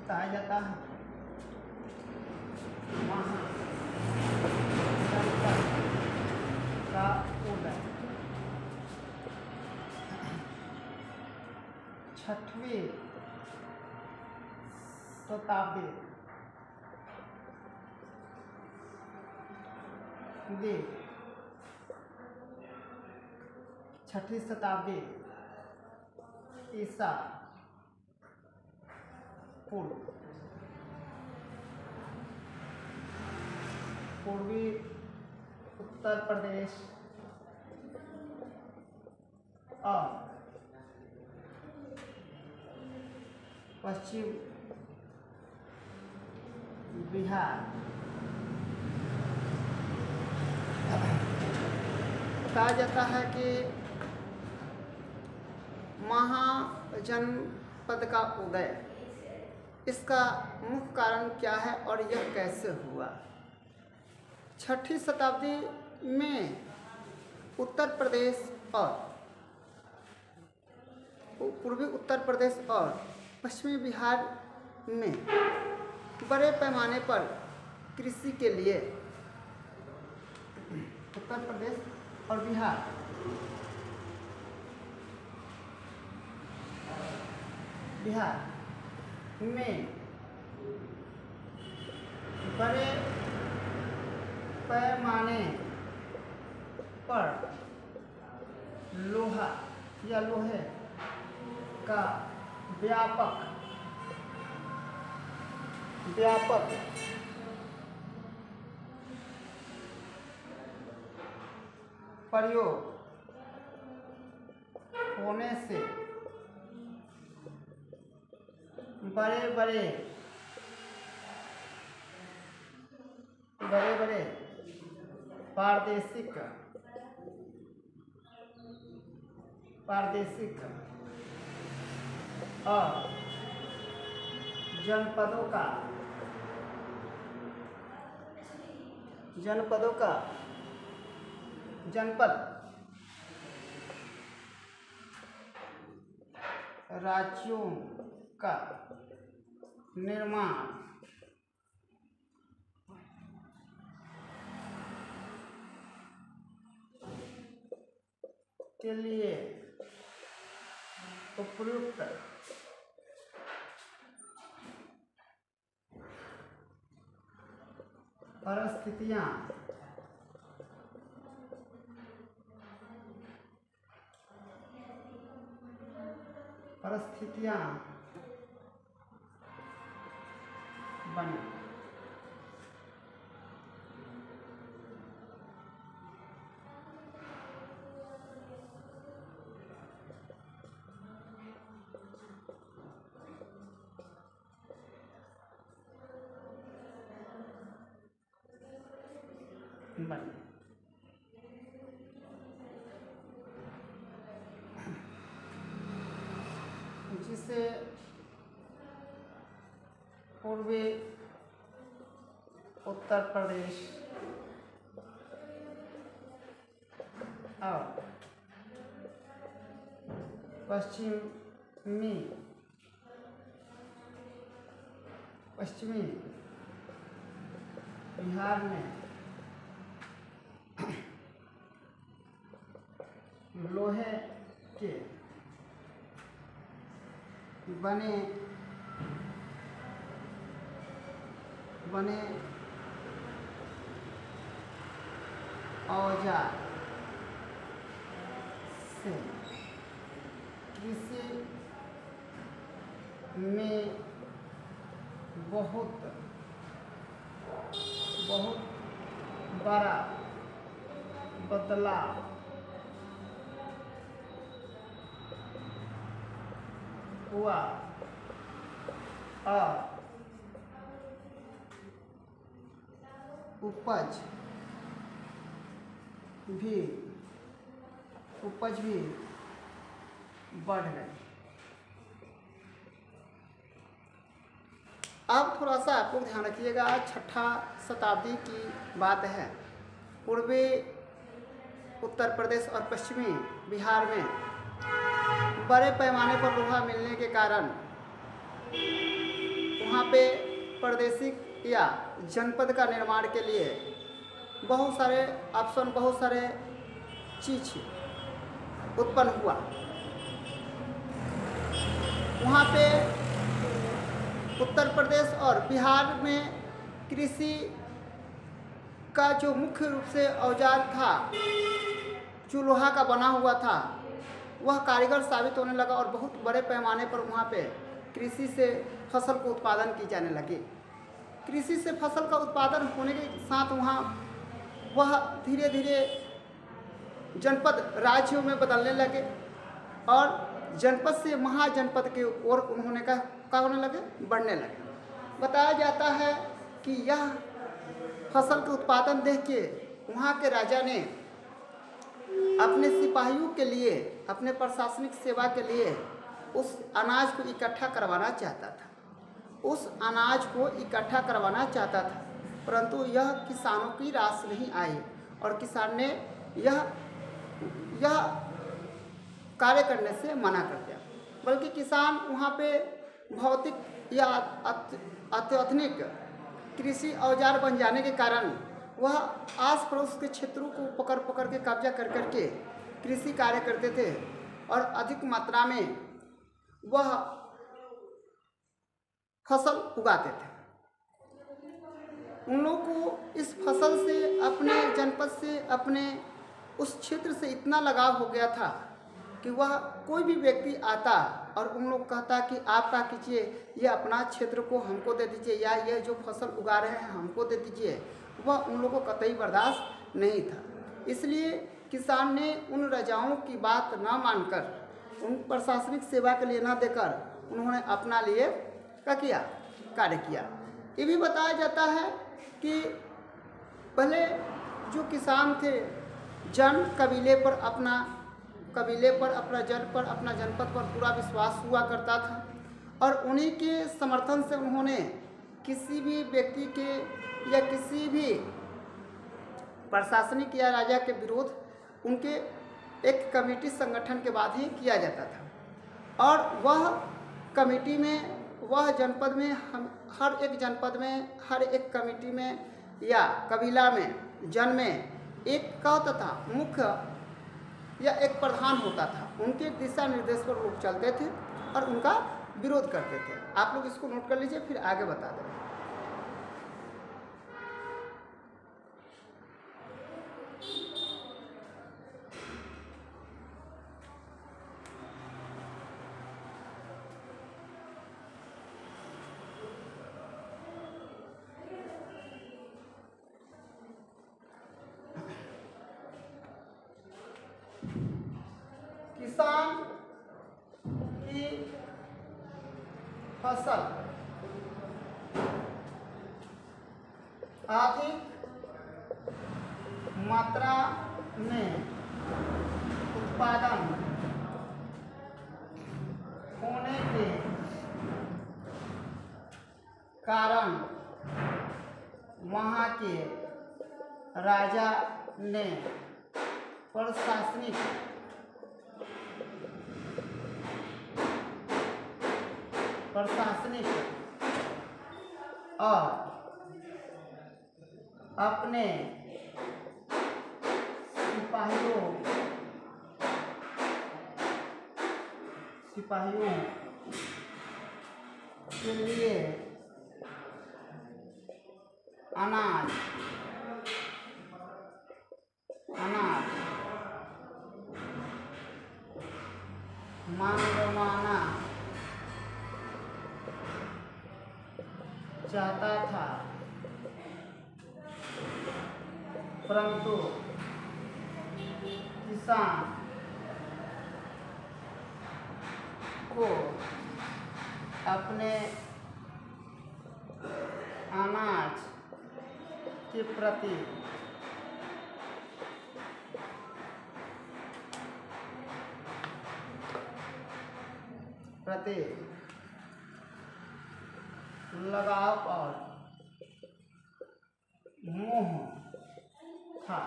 कहा जाता है। महाजनपद का उदय 6वीं शताब्दी में 6वीं शताब्दी ईसा पूर्व पूर्वी उत्तर प्रदेश और पश्चिम बिहार कहा जाता है कि महाजनपद का उदय, इसका मुख्य कारण क्या है और यह कैसे हुआ। 6वीं शताब्दी में उत्तर प्रदेश और पूर्वी उत्तर प्रदेश और पश्चिमी बिहार में बड़े पैमाने पर कृषि के लिए उत्तर प्रदेश और बिहार में बड़े पैमाने पर लोहा या लोहे का व्यापक प्रयोग होने से बड़े बड़े प्रादेशिक और जनपद राज्यों का निर्माण के लिए उपयुक्त परिस्थितियां बनी। जिसे पूर्वी उत्तर प्रदेश और पश्चिमी बिहार में लोहे के बने औजार से कृषि में बहुत बड़ा बदलाव हुआ और उपज भी बढ़ गई। अब थोड़ा सा आप लोग ध्यान रखिएगा, 6ठी शताब्दी की बात है। पूर्वी उत्तर प्रदेश और पश्चिमी बिहार में बड़े पैमाने पर लोहा मिलने के कारण वहाँ पे प्रादेशिक या जनपद का निर्माण के लिए बहुत सारे ऑप्शन, बहुत सारे चीज उत्पन्न हुआ। वहाँ पे उत्तर प्रदेश और बिहार में कृषि का जो मुख्य रूप से औजार था, जो लोहा का बना हुआ था, वह कारीगर साबित होने लगा और बहुत बड़े पैमाने पर वहाँ पे कृषि से फसल को उत्पादन की जाने लगी। कृषि से फसल का उत्पादन होने के साथ वहाँ वह धीरे धीरे जनपद राज्यों में बदलने लगे और जनपद से महाजनपद के ओर उन्होंने क्या होने लगे, बढ़ने लगे। बताया जाता है कि यह फसल के उत्पादन देख के वहाँ के राजा ने अपने सिपाहियों के लिए, अपने प्रशासनिक सेवा के लिए उस अनाज को इकट्ठा करवाना चाहता था। उस अनाज को इकट्ठा करवाना चाहता था, परंतु यह किसानों की रास नहीं आई और किसान ने यह कार्य करने से मना कर दिया। बल्कि किसान वहाँ पे भौतिक या अत्याधुनिक कृषि औजार बन जाने के कारण वह आस पड़ोस के क्षेत्रों को पकड़ के कब्जा कर करके कृषि कार्य करते थे और अधिक मात्रा में वह फसल उगाते थे। उन लोगों को इस फसल से, अपने जनपद से, अपने उस क्षेत्र से इतना लगाव हो गया था कि वह कोई भी व्यक्ति आता और उन लोग कहता कि आप क्या कीजिए, ये अपना क्षेत्र को हमको दे दीजिए या ये जो फसल उगा रहे हैं हमको दे दीजिए, वह उन लोगों को कतई बर्दाश्त नहीं था। इसलिए किसान ने उन राजाओं की बात न मानकर, उन प्रशासनिक सेवा के लिए न देकर उन्होंने अपना लिए क्या किया, कार्य किया। ये भी बताया जाता है कि पहले जो किसान थे, जन कबीले पर, अपना जन पर, अपना जनपद पर पूरा विश्वास हुआ करता था और उन्हीं के समर्थन से उन्होंने किसी भी व्यक्ति के या किसी भी प्रशासनिक या राजा के विरोध उनके एक कमेटी संगठन के बाद ही किया जाता था। और वह कमेटी में, वह जनपद में, हर एक जनपद में, हर एक कमेटी में या कबीला में, जन में एक क्या होता था, मुख्य या एक प्रधान होता था। उनके दिशा निर्देश पर लोग चलते थे और उनका विरोध करते थे। आप लोग इसको नोट कर लीजिए, फिर आगे बता दें। किसान की फसल अधिक मात्रा में उत्पादन होने के कारण वहाँ के राजा ने प्रशासनिक और अपने सिपाहियों के लिए अनाज मंगवाना चाहता था, परंतु किसान को अपने अनाज के प्रति लगाव और मोह था,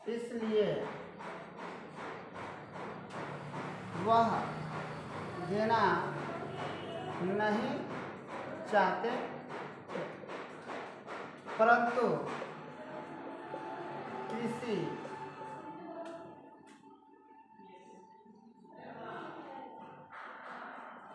इसलिए वह देना नहीं चाहते थे, परंतु कृषि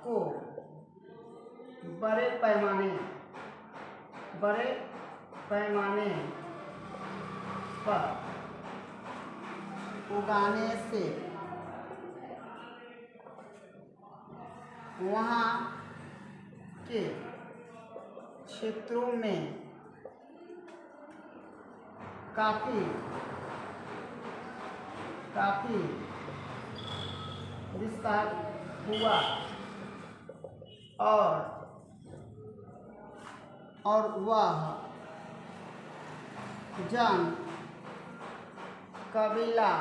को बड़े पैमाने पर उगाने से वहाँ के क्षेत्रों में काफ़ी विस्तार हुआ और वह कबीला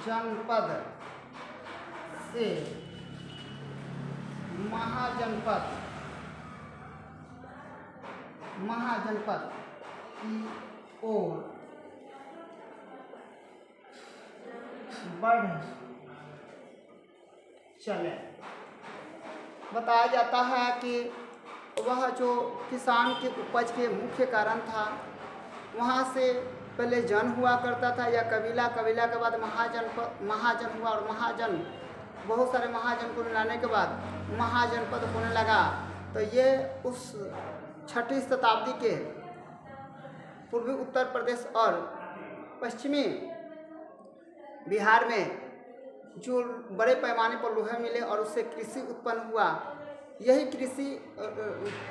जनपद से महाजनपद की ओर बढ़ चले। बताया जाता है कि वह जो किसान के उपज के मुख्य कारण था, वहाँ से पहले जन हुआ करता था या कबीला के बाद महाजन हुआ और महाजन, बहुत सारे महाजन को मिलाने के बाद महाजनपद होने लगा। तो ये उस 6ठी शताब्दी के पूर्वी उत्तर प्रदेश और पश्चिमी बिहार में जो बड़े पैमाने पर लोहे मिले और उससे कृषि उत्पन्न हुआ, यही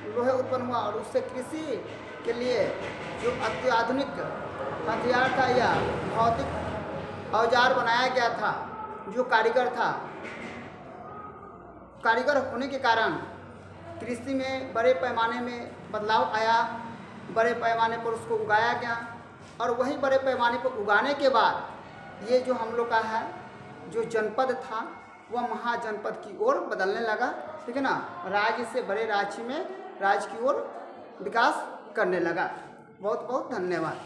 लोहे उत्पन्न हुआ और उससे कृषि के लिए जो अत्याधुनिक हथियार था या भौतिक औजार बनाया गया था, जो कारीगर होने के कारण कृषि में बड़े पैमाने में बदलाव आया, बड़े पैमाने पर उसको उगाया गया और वही बड़े पैमाने पर उगाने के बाद ये जो हम लोग का है जो जनपद था वह महाजनपद की ओर बदलने लगा, ठीक है ना। राज्य से बड़े राज्य की ओर विकास करने लगा। बहुत बहुत धन्यवाद।